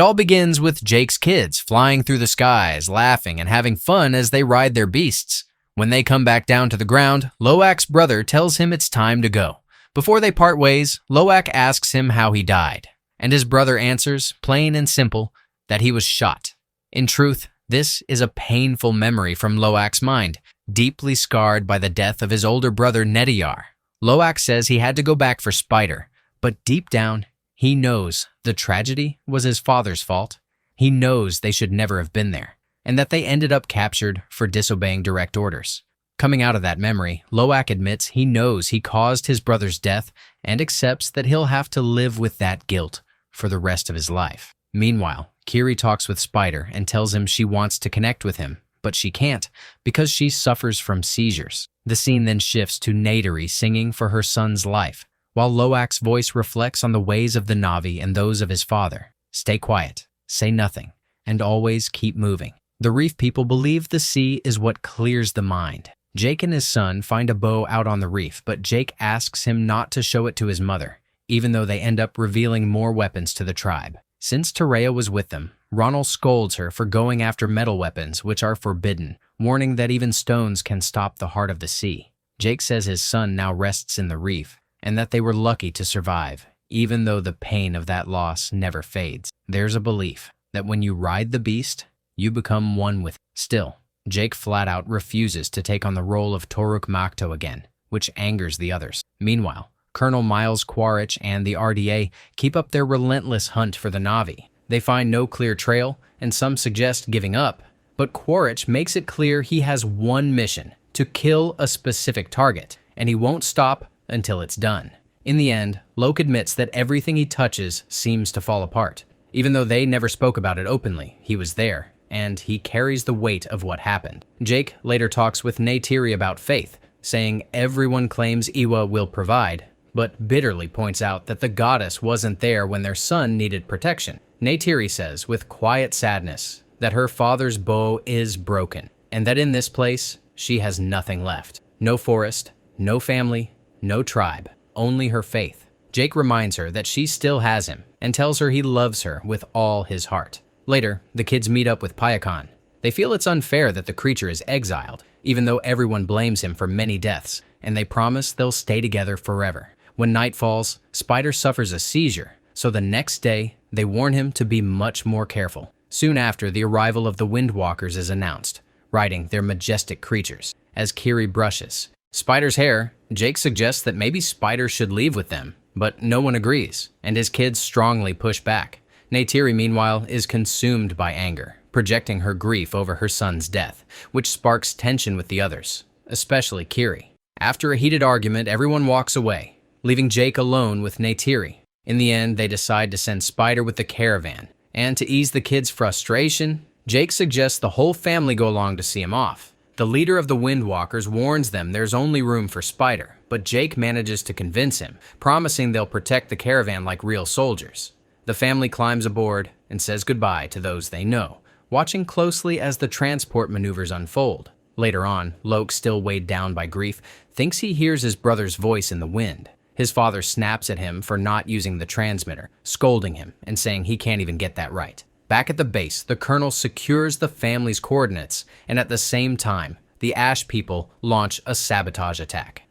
It all begins with Jake's kids flying through the skies, laughing and having fun as they ride their beasts. When they come back down to the ground, Loak's brother tells him it's time to go. Before they part ways, Loak asks him how he died, and his brother answers, plain and simple, that he was shot. In truth, this is a painful memory from Loak's mind, deeply scarred by the death of his older brother Netiyar. Loak says he had to go back for Spider, but deep down, he knows the tragedy was his father's fault. He knows they should never have been there, and that they ended up captured for disobeying direct orders. Coming out of that memory, Loak admits he knows he caused his brother's death and accepts that he'll have to live with that guilt for the rest of his life. Meanwhile, Kiri talks with Spider and tells him she wants to connect with him, but she can't because she suffers from seizures. The scene then shifts to Neytiri singing for her son's life, while Loak's voice reflects on the ways of the Na'vi and those of his father. Stay quiet, say nothing, and always keep moving. The reef people believe the sea is what clears the mind. Jake and his son find a bow out on the reef, but Jake asks him not to show it to his mother, even though they end up revealing more weapons to the tribe. Since Terea was with them, Ronald scolds her for going after metal weapons, which are forbidden, warning that even stones can stop the heart of the sea. Jake says his son now rests in the reef, and that they were lucky to survive, even though the pain of that loss never fades. There's a belief that when you ride the beast, you become one with it. Still, Jake flat out refuses to take on the role of Toruk Makto again, which angers the others. Meanwhile, Colonel Miles Quaritch and the RDA keep up their relentless hunt for the Na'vi. They find no clear trail, and some suggest giving up, but Quaritch makes it clear he has one mission, to kill a specific target, and he won't stop until it's done. In the end, Loak admits that everything he touches seems to fall apart. Even though they never spoke about it openly, he was there, and he carries the weight of what happened. Jake later talks with Neytiri about faith, saying everyone claims Iwa will provide, but bitterly points out that the goddess wasn't there when their son needed protection. Neytiri says with quiet sadness that her father's bow is broken, and that in this place, she has nothing left. No forest, no family, no tribe, only her faith. Jake reminds her that she still has him and tells her he loves her with all his heart. Later, the kids meet up with Payakan. They feel it's unfair that the creature is exiled, even though everyone blames him for many deaths, and they promise they'll stay together forever. When night falls, Spider suffers a seizure, so the next day, they warn him to be much more careful. Soon after, the arrival of the Windwalkers is announced, riding their majestic creatures. As Kiri brushes Spider's hair, Jake suggests that maybe Spider should leave with them, but no one agrees, and his kids strongly push back. Neytiri, meanwhile, is consumed by anger, projecting her grief over her son's death, which sparks tension with the others, especially Kiri. After a heated argument, everyone walks away, leaving Jake alone with Neytiri. In the end, they decide to send Spider with the caravan, and to ease the kids' frustration, Jake suggests the whole family go along to see him off. The leader of the Windwalkers warns them there's only room for Spider, but Jake manages to convince him, promising they'll protect the caravan like real soldiers. The family climbs aboard and says goodbye to those they know, watching closely as the transport maneuvers unfold. Later on, Loak, still weighed down by grief, thinks he hears his brother's voice in the wind. His father snaps at him for not using the transmitter, scolding him and saying he can't even get that right. Back at the base, the colonel secures the family's coordinates, and at the same time, the Ash people launch a sabotage attack.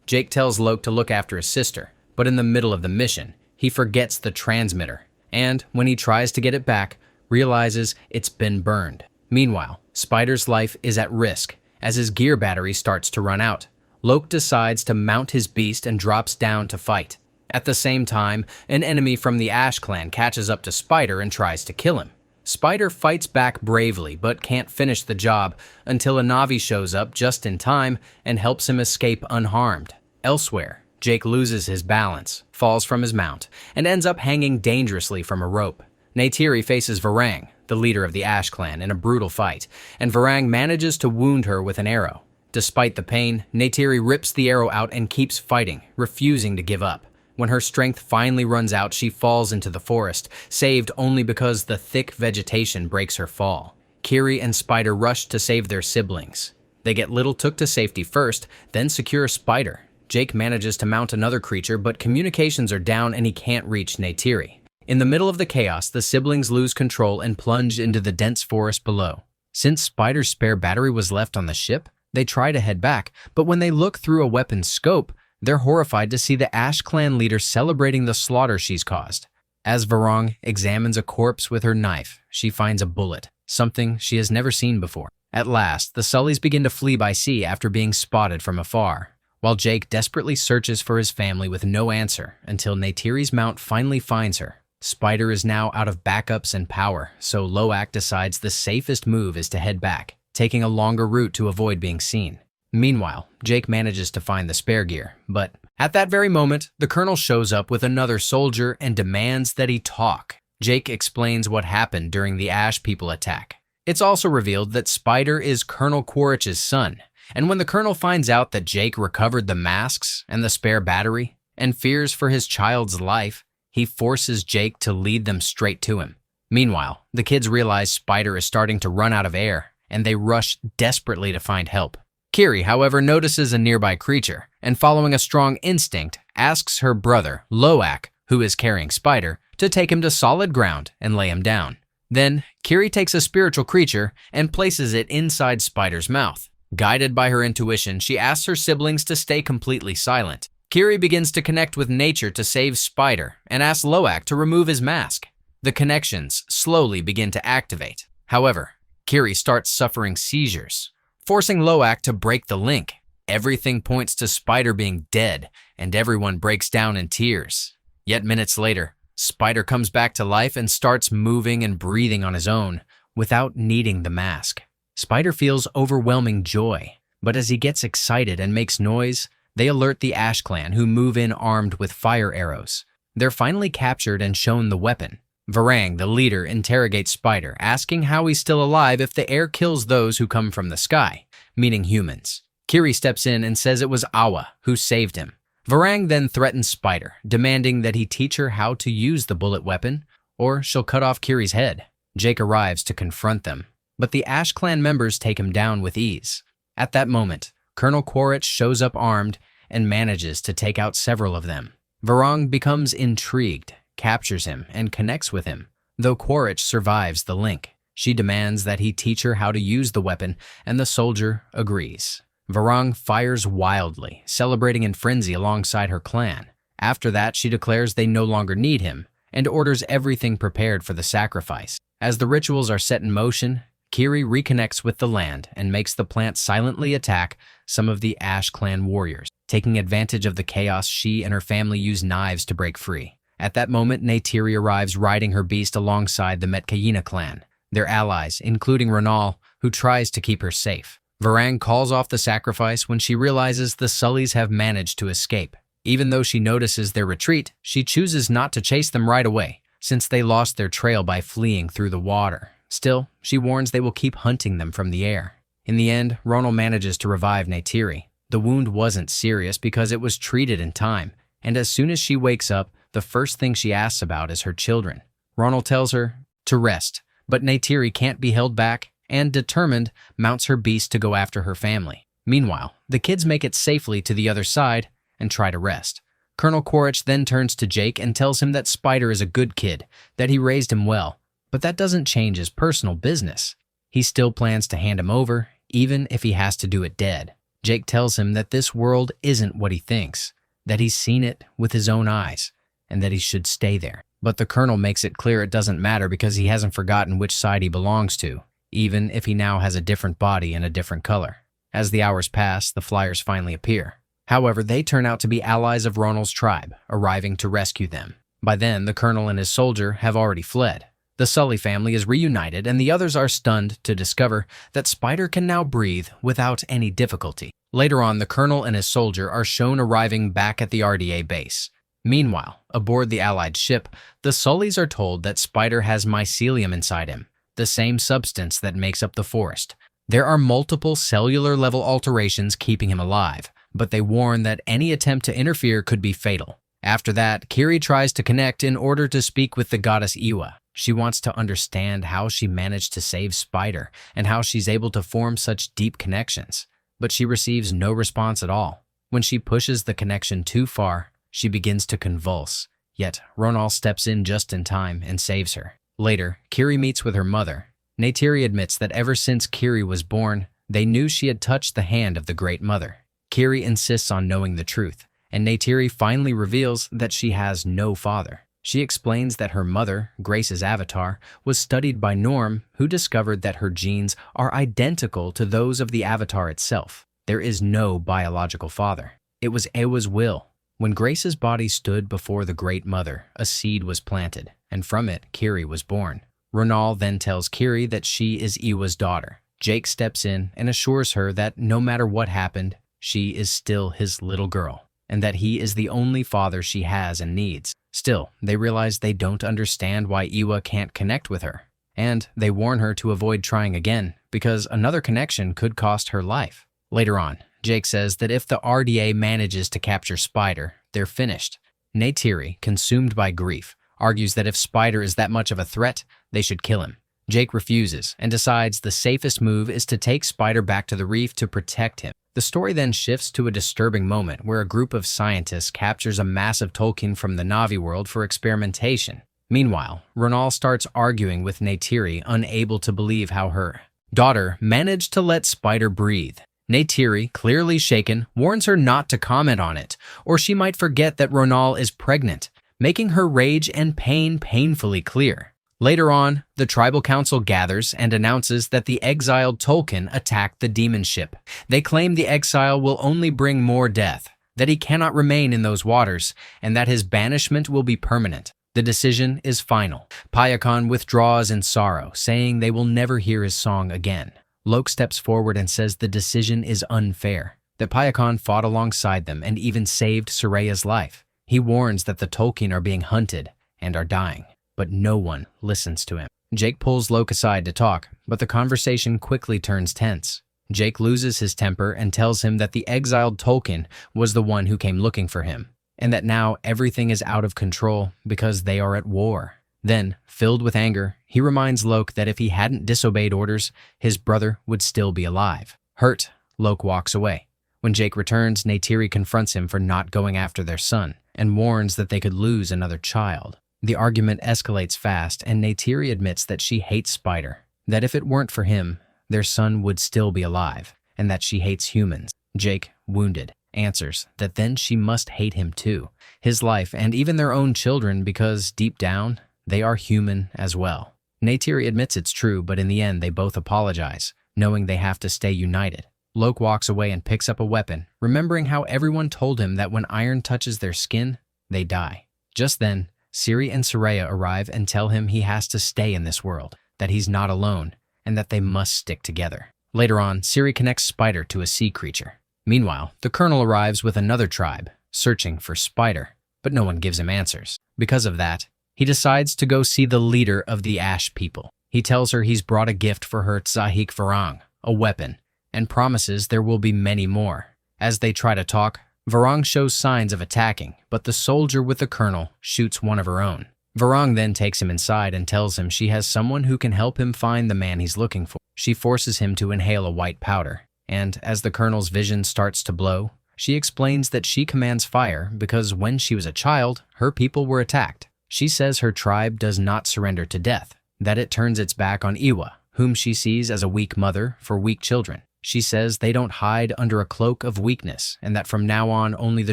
Jake tells Loak to look after his sister, but in the middle of the mission, he forgets the transmitter, and when he tries to get it back, realizes it's been burned. Meanwhile, Spider's life is at risk as his gear battery starts to run out. Loak decides to mount his beast and drops down to fight. At the same time, an enemy from the Ash clan catches up to Spider and tries to kill him. Spider fights back bravely but can't finish the job until a Na'vi shows up just in time and helps him escape unharmed. Elsewhere, Jake loses his balance, falls from his mount, and ends up hanging dangerously from a rope. Neytiri faces Varang, the leader of the Ash clan, in a brutal fight, and Varang manages to wound her with an arrow. Despite the pain, Neytiri rips the arrow out and keeps fighting, refusing to give up. When her strength finally runs out, she falls into the forest, saved only because the thick vegetation breaks her fall. Kiri and Spider rush to save their siblings. They get Little took to safety first, then secure Spider. Jake manages to mount another creature, but communications are down and he can't reach Neytiri. In the middle of the chaos, the siblings lose control and plunge into the dense forest below. Since Spider's spare battery was left on the ship, they try to head back, but when they look through a weapon's scope, they're horrified to see the Ash Clan leader celebrating the slaughter she's caused. As Varong examines a corpse with her knife, she finds a bullet, something she has never seen before. At last, the Sullys begin to flee by sea after being spotted from afar, while Jake desperately searches for his family with no answer until Neytiri's mount finally finds her. Spider is now out of backups and power, so Loak decides the safest move is to head back, taking a longer route to avoid being seen. Meanwhile, Jake manages to find the spare gear, but at that very moment, the Colonel shows up with another soldier and demands that he talk. Jake explains what happened during the Ash People attack. It's also revealed that Spider is Colonel Quaritch's son, and when the Colonel finds out that Jake recovered the masks and the spare battery and fears for his child's life, he forces Jake to lead them straight to him. Meanwhile, the kids realize Spider is starting to run out of air, and they rush desperately to find help. Kiri, however, notices a nearby creature, and following a strong instinct, asks her brother, Loak, who is carrying Spider, to take him to solid ground and lay him down. Then, Kiri takes a spiritual creature and places it inside Spider's mouth. Guided by her intuition, she asks her siblings to stay completely silent. Kiri begins to connect with nature to save Spider and asks Loak to remove his mask. The connections slowly begin to activate. However, Kiri starts suffering seizures, forcing Loak to break the link. Everything points to Spider being dead, and everyone breaks down in tears. Yet minutes later, Spider comes back to life and starts moving and breathing on his own without needing the mask. Spider feels overwhelming joy, but as he gets excited and makes noise, they alert the Ash Clan, who move in armed with fire arrows. They're finally captured and shown the weapon. Varang, the leader, interrogates Spider, asking how he's still alive if the air kills those who come from the sky, meaning humans. Kiri steps in and says it was Awa who saved him. Varang then threatens Spider, demanding that he teach her how to use the bullet weapon, or she'll cut off Kiri's head. Jake arrives to confront them, but the Ash Clan members take him down with ease. At that moment, Colonel Quaritch shows up armed and manages to take out several of them. Varang becomes intrigued, captures him, and connects with him. Though Quaritch survives the link, she demands that he teach her how to use the weapon, and the soldier agrees. Varang fires wildly, celebrating in frenzy alongside her clan. After that, she declares they no longer need him, and orders everything prepared for the sacrifice. As the rituals are set in motion, Kiri reconnects with the land and makes the plant silently attack some of the Ash Clan warriors. Taking advantage of the chaos, she and her family use knives to break free. At that moment, Neytiri arrives riding her beast alongside the Metkayina clan, their allies, including Renal, who tries to keep her safe. Varang calls off the sacrifice when she realizes the Sullys have managed to escape. Even though she notices their retreat, she chooses not to chase them right away, since they lost their trail by fleeing through the water. Still, she warns they will keep hunting them from the air. In the end, Ronal manages to revive Neytiri. The wound wasn't serious because it was treated in time, and as soon as she wakes up, the first thing she asks about is her children. Ronal tells her to rest, but Neytiri can't be held back and, determined, mounts her beast to go after her family. Meanwhile, the kids make it safely to the other side and try to rest. Colonel Quaritch then turns to Jake and tells him that Spider is a good kid, that he raised him well, but that doesn't change his personal business. He still plans to hand him over, even if he has to do it dead. Jake tells him that this world isn't what he thinks, that he's seen it with his own eyes, and that he should stay there. But the Colonel makes it clear it doesn't matter because he hasn't forgotten which side he belongs to, even if he now has a different body and a different color. As the hours pass, the Flyers finally appear. However, they turn out to be allies of Ronal's tribe, arriving to rescue them. By then, the Colonel and his soldier have already fled. The Sully family is reunited, and the others are stunned to discover that Spider can now breathe without any difficulty. Later on, the Colonel and his soldier are shown arriving back at the RDA base. Meanwhile, aboard the Allied ship, the Sullys are told that Spider has mycelium inside him, the same substance that makes up the forest. There are multiple cellular-level alterations keeping him alive, but they warn that any attempt to interfere could be fatal. After that, Kiri tries to connect in order to speak with the goddess Iwa. She wants to understand how she managed to save Spider and how she's able to form such deep connections, but she receives no response at all. When she pushes the connection too far, she begins to convulse. Yet, Ronal steps in just in time and saves her. Later, Kiri meets with her mother. Neytiri admits that ever since Kiri was born, they knew she had touched the hand of the Great Mother. Kiri insists on knowing the truth, and Neytiri finally reveals that she has no father. She explains that her mother, Grace's avatar, was studied by Norm, who discovered that her genes are identical to those of the avatar itself. There is no biological father. It was Ewa's will. When Grace's body stood before the Great Mother, a seed was planted, and from it, Kiri was born. Ronal then tells Kiri that she is Ewa's daughter. Jake steps in and assures her that no matter what happened, she is still his little girl, and that he is the only father she has and needs. Still, they realize they don't understand why Ewa can't connect with her, and they warn her to avoid trying again because another connection could cost her life. Later on, Jake says that if the RDA manages to capture Spider, they're finished. Neytiri, consumed by grief, argues that if Spider is that much of a threat, they should kill him. Jake refuses and decides the safest move is to take Spider back to the reef to protect him. The story then shifts to a disturbing moment where a group of scientists captures a massive Tolkien from the Na'vi world for experimentation. Meanwhile, Ronal starts arguing with Neytiri, unable to believe how her daughter managed to let Spider breathe. Neytiri, clearly shaken, warns her not to comment on it, or she might forget that Ronal is pregnant, making her rage and pain painfully clear. Later on, the tribal council gathers and announces that the exiled Tolkien attacked the demon ship. They claim the exile will only bring more death, that he cannot remain in those waters, and that his banishment will be permanent. The decision is final. Payakan withdraws in sorrow, saying they will never hear his song again. Lok steps forward and says the decision is unfair, that Payakan fought alongside them and even saved Soraya's life. He warns that the Tolkien are being hunted and are dying, but no one listens to him. Jake pulls Lok aside to talk, but the conversation quickly turns tense. Jake loses his temper and tells him that the exiled Tolkien was the one who came looking for him, and that now everything is out of control because they are at war. Then, filled with anger, he reminds Lok that if he hadn't disobeyed orders, his brother would still be alive. Hurt, Lok walks away. When Jake returns, Neytiri confronts him for not going after their son and warns that they could lose another child. The argument escalates fast, and Neytiri admits that she hates Spider, that if it weren't for him, their son would still be alive, and that she hates humans. Jake, wounded, answers that then she must hate him too, his life, and even their own children, because deep down, they are human as well. Neytiri admits it's true, but in the end they both apologize, knowing they have to stay united. Lok walks away and picks up a weapon, remembering how everyone told him that when iron touches their skin, they die. Just then, Ciri and Soraya arrive and tell him he has to stay in this world, that he's not alone, and that they must stick together. Later on, Ciri connects Spider to a sea creature. Meanwhile, the Colonel arrives with another tribe, searching for Spider, but no one gives him answers. Because of that, he decides to go see the leader of the Ash people. He tells her he's brought a gift for her Tzahik Varang, a weapon, and promises there will be many more. As they try to talk, Varang shows signs of attacking, but the soldier with the Colonel shoots one of her own. Varang then takes him inside and tells him she has someone who can help him find the man he's looking for. She forces him to inhale a white powder, and as the Colonel's vision starts to blow, she explains that she commands fire because when she was a child, her people were attacked. She says her tribe does not surrender to death, that it turns its back on Ewa, whom she sees as a weak mother for weak children. She says they don't hide under a cloak of weakness, and that from now on only the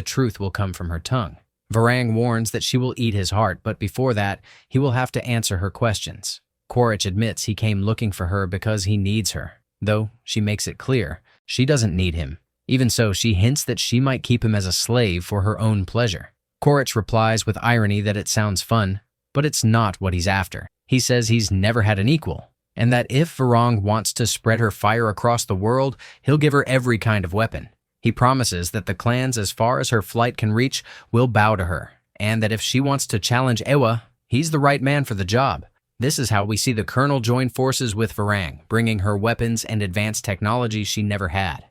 truth will come from her tongue. Varang warns that she will eat his heart, but before that, he will have to answer her questions. Quaritch admits he came looking for her because he needs her, though she makes it clear she doesn't need him. Even so, she hints that she might keep him as a slave for her own pleasure. Quaritch replies with irony that it sounds fun, but it's not what he's after. He says he's never had an equal, and that if Varang wants to spread her fire across the world, he'll give her every kind of weapon. He promises that the clans as far as her flight can reach will bow to her, and that if she wants to challenge Ewa, he's the right man for the job. This is how we see the Colonel join forces with Varang, bringing her weapons and advanced technology she never had.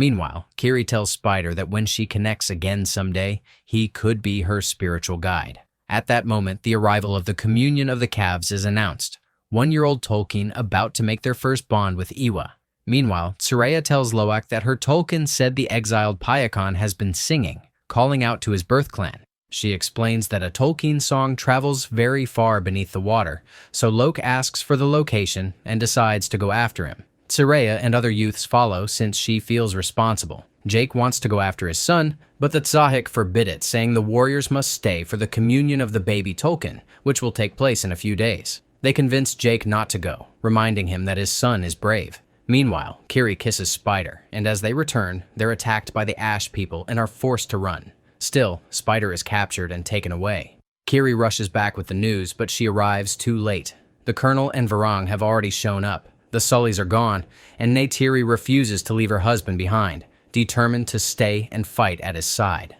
Meanwhile, Kiri tells Spider that when she connects again someday, he could be her spiritual guide. At that moment, the arrival of the Communion of the Calves is announced. 1-year-old Tolkien about to make their first bond with Iwa. Meanwhile, Tsureya tells Loak that her Tolkien said the exiled Payakan has been singing, calling out to his birth clan. She explains that a Tolkien song travels very far beneath the water, so Loke asks for the location and decides to go after him. Tsureya and other youths follow since she feels responsible. Jake wants to go after his son, but the Tsahik forbid it, saying the warriors must stay for the communion of the baby Tolkien, which will take place in a few days. They convince Jake not to go, reminding him that his son is brave. Meanwhile, Kiri kisses Spider, and as they return, they're attacked by the Ash people and are forced to run. Still, Spider is captured and taken away. Kiri rushes back with the news, but she arrives too late. The Colonel and Varang have already shown up. The Sullys are gone, and Neytiri refuses to leave her husband behind, determined to stay and fight at his side.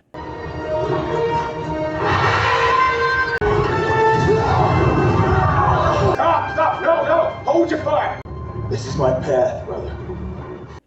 Stop! No! Hold your fire! This is my path, brother.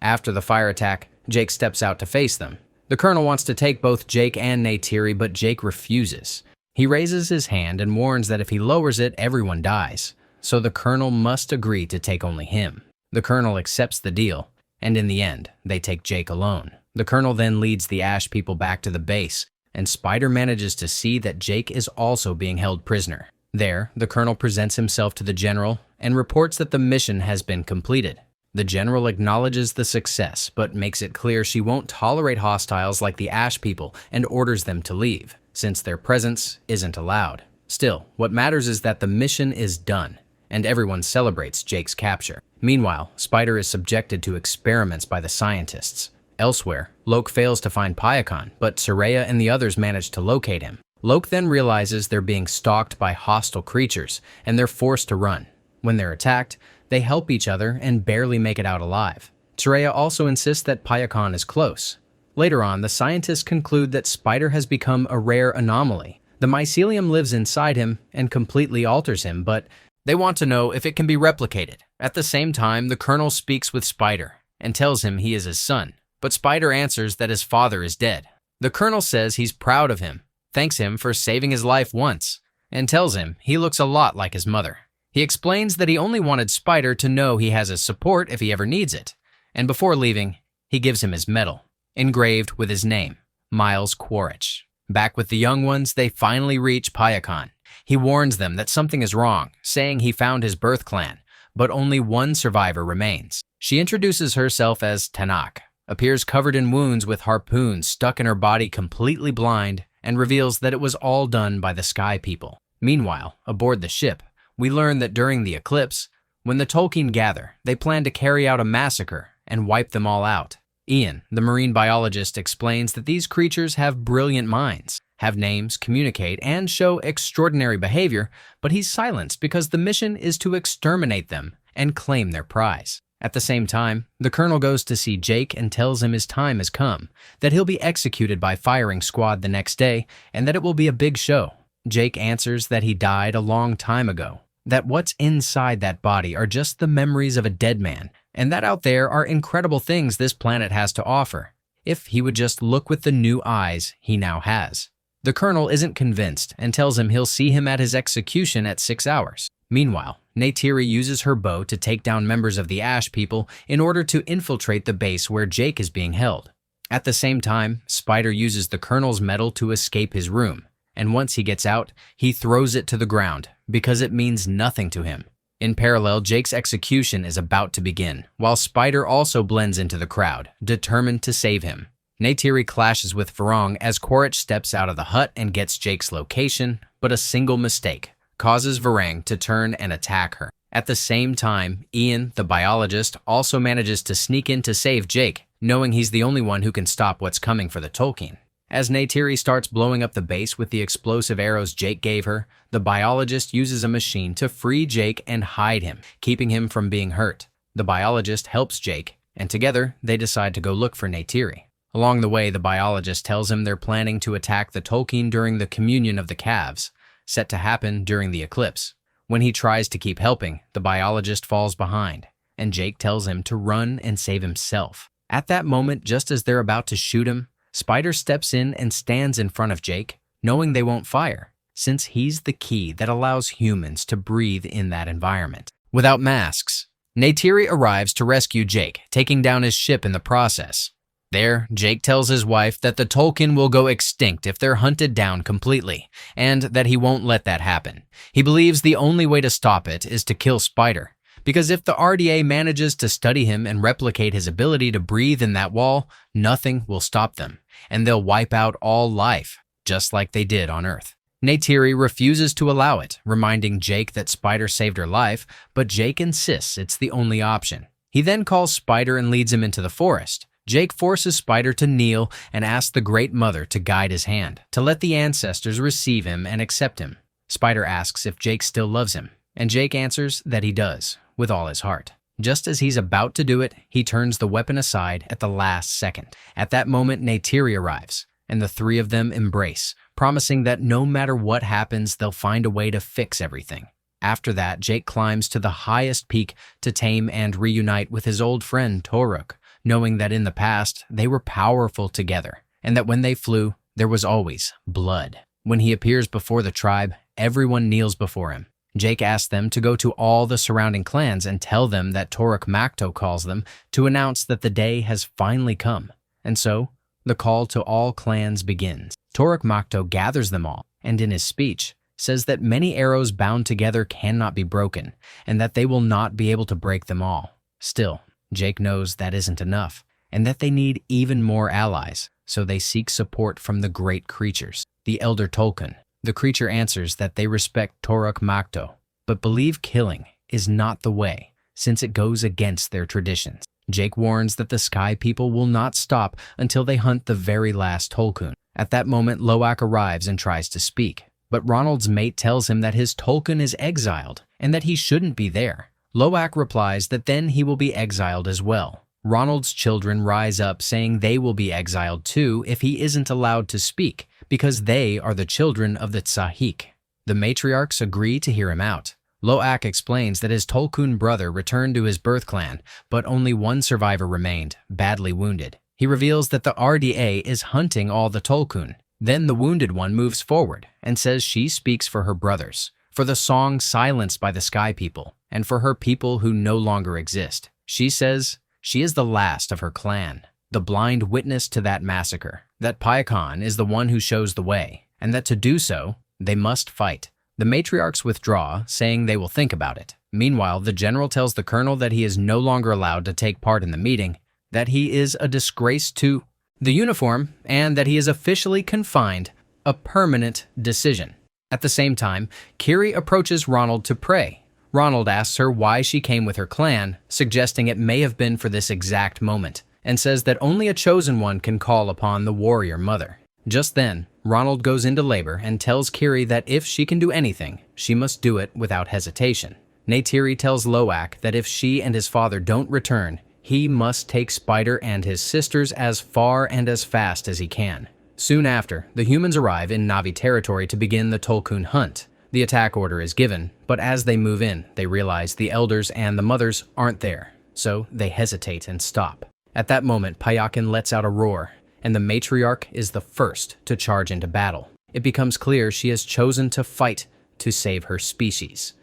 After the fire attack, Jake steps out to face them. The Colonel wants to take both Jake and Neytiri, but Jake refuses. He raises his hand and warns that if he lowers it, everyone dies. So the Colonel must agree to take only him. The Colonel accepts the deal, and in the end, they take Jake alone. The Colonel then leads the Ash people back to the base, and Spider manages to see that Jake is also being held prisoner. There, the Colonel presents himself to the General and reports that the mission has been completed. The General acknowledges the success, but makes it clear she won't tolerate hostiles like the Ash people and orders them to leave, since their presence isn't allowed. Still, what matters is that the mission is done, and everyone celebrates Jake's capture. Meanwhile, Spider is subjected to experiments by the scientists. Elsewhere, Loke fails to find Payakan, but Tsureya and the others manage to locate him. Loke then realizes they're being stalked by hostile creatures, and they're forced to run. When they're attacked, they help each other and barely make it out alive. Tsureya also insists that Payakan is close. Later on, the scientists conclude that Spider has become a rare anomaly. The mycelium lives inside him and completely alters him, but they want to know if it can be replicated. At the same time, the Colonel speaks with Spider and tells him he is his son, but Spider answers that his father is dead. The Colonel says he's proud of him, thanks him for saving his life once, and tells him he looks a lot like his mother. He explains that he only wanted Spider to know he has his support if he ever needs it, and before leaving, he gives him his medal, engraved with his name, Miles Quaritch. Back with the young ones, they finally reach Payakan. He warns them that something is wrong, saying he found his birth clan, but only one survivor remains. She introduces herself as Tanak, appears covered in wounds with harpoons stuck in her body, completely blind, and reveals that it was all done by the Sky People. Meanwhile, aboard the ship, we learn that during the eclipse, when the Tolkien gather, they plan to carry out a massacre and wipe them all out. Ian, the marine biologist, explains that these creatures have brilliant minds, have names, communicate, and show extraordinary behavior, but he's silenced because the mission is to exterminate them and claim their prize. At the same time, the Colonel goes to see Jake and tells him his time has come, that he'll be executed by firing squad the next day, and that it will be a big show. Jake answers that he died a long time ago, that what's inside that body are just the memories of a dead man, and that out there are incredible things this planet has to offer, if he would just look with the new eyes he now has. The Colonel isn't convinced and tells him he'll see him at his execution at 6 hours. Meanwhile, Neytiri uses her bow to take down members of the Ash people in order to infiltrate the base where Jake is being held. At the same time, Spider uses the Colonel's medal to escape his room, and once he gets out, he throws it to the ground because it means nothing to him. In parallel, Jake's execution is about to begin, while Spider also blends into the crowd, determined to save him. Neytiri clashes with Varang as Quaritch steps out of the hut and gets Jake's location, but a single mistake causes Varang to turn and attack her. At the same time, Ian, the biologist, also manages to sneak in to save Jake, knowing he's the only one who can stop what's coming for the Tolkien. As Neytiri starts blowing up the base with the explosive arrows Jake gave her, the biologist uses a machine to free Jake and hide him, keeping him from being hurt. The biologist helps Jake, and together they decide to go look for Neytiri. Along the way, the biologist tells him they're planning to attack the Tolkien during the Communion of the Calves, set to happen during the eclipse. When he tries to keep helping, the biologist falls behind, and Jake tells him to run and save himself. At that moment, just as they're about to shoot him, Spider steps in and stands in front of Jake, knowing they won't fire, since he's the key that allows humans to breathe in that environment. Without masks, Neytiri arrives to rescue Jake, taking down his ship in the process. There, Jake tells his wife that the Tolkien will go extinct if they're hunted down completely, and that he won't let that happen. He believes the only way to stop it is to kill Spider, because if the RDA manages to study him and replicate his ability to breathe in that wall, nothing will stop them, and they'll wipe out all life, just like they did on Earth. Neytiri refuses to allow it, reminding Jake that Spider saved her life, but Jake insists it's the only option. He then calls Spider and leads him into the forest. Jake forces Spider to kneel and asks the Great Mother to guide his hand, to let the ancestors receive him and accept him. Spider asks if Jake still loves him, and Jake answers that he does, with all his heart. Just as he's about to do it, he turns the weapon aside at the last second. At that moment, Neytiri arrives, and the three of them embrace, promising that no matter what happens, they'll find a way to fix everything. After that, Jake climbs to the highest peak to tame and reunite with his old friend Toruk, knowing that in the past, they were powerful together, and that when they flew, there was always blood. When he appears before the tribe, everyone kneels before him. Jake asks them to go to all the surrounding clans and tell them that Toruk Makto calls them to announce that the day has finally come. And so, the call to all clans begins. Toruk Makto gathers them all, and in his speech, says that many arrows bound together cannot be broken, and that they will not be able to break them all. Still, Jake knows that isn't enough, and that they need even more allies, so they seek support from the great creatures, the Elder Tolkien. The creature answers that they respect Toruk Makto, but believe killing is not the way, since it goes against their traditions. Jake warns that the Sky People will not stop until they hunt the very last Tolkien. At that moment, Loak arrives and tries to speak, but Ronald's mate tells him that his Tolkien is exiled, and that he shouldn't be there. Loak replies that then he will be exiled as well. Ronald's children rise up saying they will be exiled too if he isn't allowed to speak, because they are the children of the Tsahik. The matriarchs agree to hear him out. Loak explains that his Tolkien brother returned to his birth clan, but only one survivor remained, badly wounded. He reveals that the RDA is hunting all the Tolkien. Then the wounded one moves forward and says she speaks for her brothers, for the song silenced by the Sky People, and for her people who no longer exist. She says she is the last of her clan, the blind witness to that massacre, that Payakan is the one who shows the way, and that to do so, they must fight. The matriarchs withdraw, saying they will think about it. Meanwhile, the general tells the colonel that he is no longer allowed to take part in the meeting, that he is a disgrace to the uniform, and that he is officially confined, a permanent decision. At the same time, Kiri approaches Ronald to pray. Ronald asks her why she came with her clan, suggesting it may have been for this exact moment, and says that only a chosen one can call upon the warrior mother. Just then, Ronald goes into labor and tells Kiri that if she can do anything, she must do it without hesitation. Neytiri tells Loak that if she and his father don't return, he must take Spider and his sisters as far and as fast as he can. Soon after, the humans arrive in Na'vi territory to begin the Tolkien hunt. The attack order is given, but as they move in, they realize the elders and the mothers aren't there, so they hesitate and stop. At that moment, Payakan lets out a roar, and the matriarch is the first to charge into battle. It becomes clear she has chosen to fight to save her species.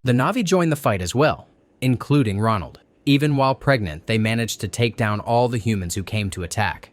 The Na'vi join the fight as well, including Ronald. Even while pregnant, they managed to take down all the humans who came to attack.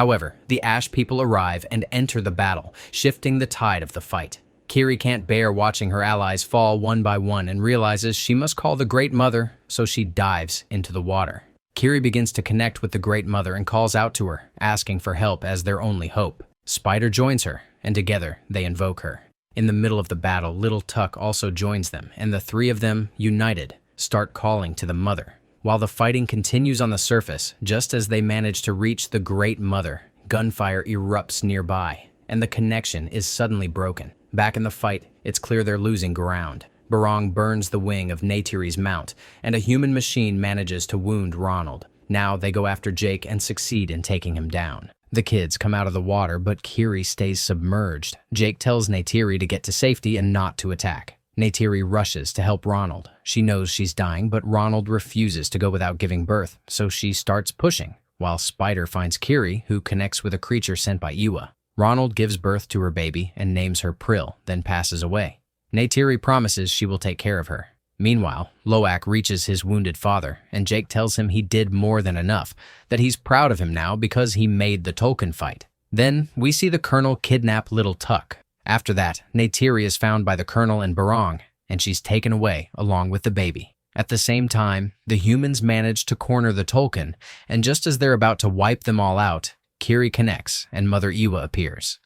However, the Ash people arrive and enter the battle, shifting the tide of the fight. Kiri can't bear watching her allies fall one by one and realizes she must call the Great Mother, so she dives into the water. Kiri begins to connect with the Great Mother and calls out to her, asking for help as their only hope. Spider joins her, and together they invoke her. In the middle of the battle, Little Tuck also joins them, and the three of them, united, start calling to the Mother. While the fighting continues on the surface, just as they manage to reach the Great Mother, gunfire erupts nearby, and the connection is suddenly broken. Back in the fight, it's clear they're losing ground. Barong burns the wing of Neytiri's mount, and a human machine manages to wound Ronald. Now they go after Jake and succeed in taking him down. The kids come out of the water, but Kiri stays submerged. Jake tells Neytiri to get to safety and not to attack. Neytiri rushes to help Ronald. She knows she's dying, but Ronald refuses to go without giving birth, so she starts pushing, while Spider finds Kiri, who connects with a creature sent by Iwa. Ronald gives birth to her baby and names her Prill, then passes away. Neytiri promises she will take care of her. Meanwhile, Loak reaches his wounded father, and Jake tells him he did more than enough, that he's proud of him now because he made the Tolkien fight. Then, we see the Colonel kidnap little Tuck. After that, Neytiri is found by the Colonel and Barong, and she's taken away along with the baby. At the same time, the humans manage to corner the Tolkien, and just as they're about to wipe them all out, Kiri connects and Mother Iwa appears.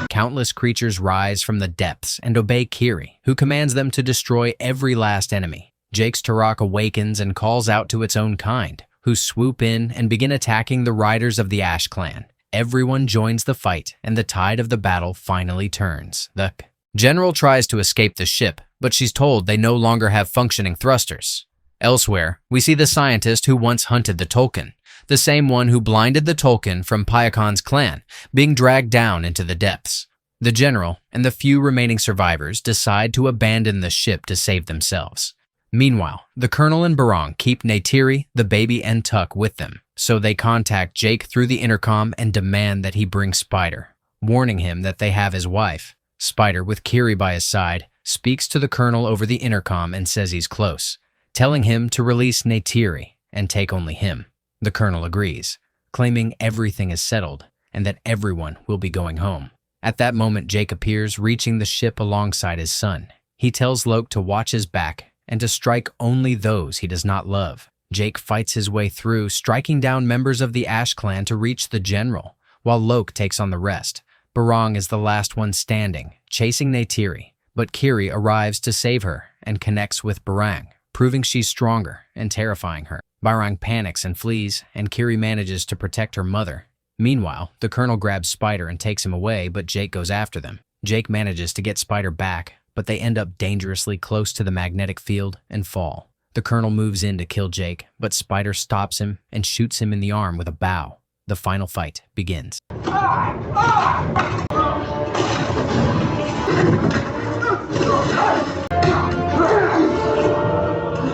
Countless creatures rise from the depths and obey Kiri, who commands them to destroy every last enemy. Jake's Turok awakens and calls out to its own kind, who swoop in and begin attacking the riders of the Ash clan. Everyone joins the fight, and the tide of the battle finally turns. The general tries to escape the ship, but she's told they no longer have functioning thrusters. Elsewhere, we see the scientist who once hunted the Tolkien, the same one who blinded the Tolkien from Pyakon's clan, being dragged down into the depths. The general and the few remaining survivors decide to abandon the ship to save themselves. Meanwhile, the Colonel and Barong keep Neytiri, the baby, and Tuck with them, so they contact Jake through the intercom and demand that he bring Spider, warning him that they have his wife. Spider, with Kiri by his side, speaks to the Colonel over the intercom and says he's close, telling him to release Neytiri and take only him. The Colonel agrees, claiming everything is settled and that everyone will be going home. At that moment, Jake appears, reaching the ship alongside his son. He tells Loak to watch his back and to strike only those he does not love. Jake fights his way through, striking down members of the Ash clan to reach the general, while Loak takes on the rest. Barong is the last one standing, chasing Neytiri, but Kiri arrives to save her and connects with Barong, proving she's stronger and terrifying her. Barong panics and flees, and Kiri manages to protect her mother. Meanwhile, the Colonel grabs Spider and takes him away, but Jake goes after them. Jake manages to get Spider back, but they end up dangerously close to the magnetic field and fall. The Colonel moves in to kill Jake, but Spider stops him and shoots him in the arm with a bow. The final fight begins.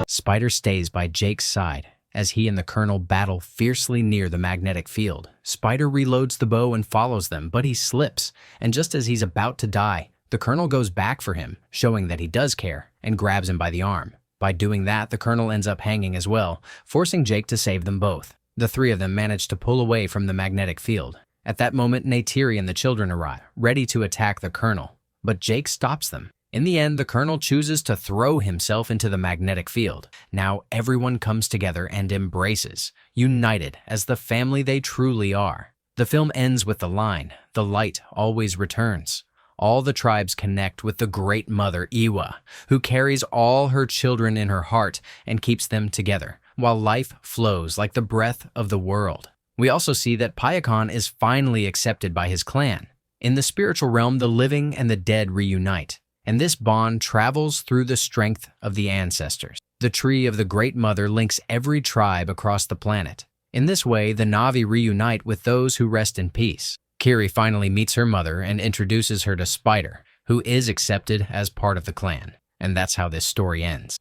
Spider stays by Jake's side as he and the Colonel battle fiercely near the magnetic field. Spider reloads the bow and follows them, but he slips, and just as he's about to die, the Colonel goes back for him, showing that he does care, and grabs him by the arm. By doing that, the Colonel ends up hanging as well, forcing Jake to save them both. The three of them manage to pull away from the magnetic field. At that moment, Neytiri and the children arrive, ready to attack the Colonel, but Jake stops them. In the end, the Colonel chooses to throw himself into the magnetic field. Now everyone comes together and embraces, united as the family they truly are. The film ends with the line, "The light always returns." All the tribes connect with the Great Mother Iwa, who carries all her children in her heart and keeps them together, while life flows like the breath of the world. We also see that Pyakon is finally accepted by his clan. In the spiritual realm, the living and the dead reunite, and this bond travels through the strength of the ancestors. The tree of the Great Mother links every tribe across the planet. In this way, the Na'vi reunite with those who rest in peace. Kiri finally meets her mother and introduces her to Spider, who is accepted as part of the clan. And that's how this story ends.